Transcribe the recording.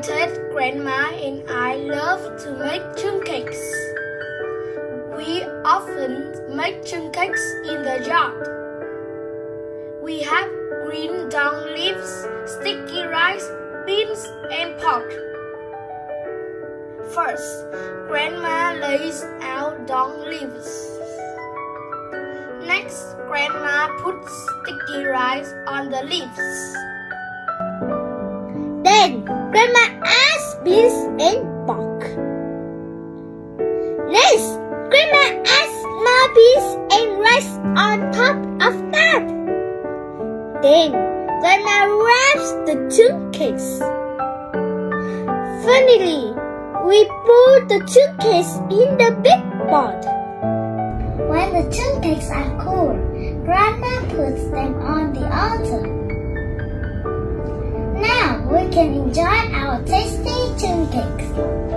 Ted, Grandma and I love to make Chưng cakes. We often make Chưng cakes in the yard. We have green dung leaves, sticky rice, beans and pork. First, Grandma lays out dung leaves. Next, Grandma puts sticky rice on the leaves. Then, Grandma adds beans and pork. Next, Grandma adds more beans and rice on top of that. Then, Grandma wraps the Chưng cakes. Finally, we put the Chưng cakes in the big pot. When the Chưng cakes are cool, Grandma puts them on the altar. Now we can enjoy our tasty Chưng cakes.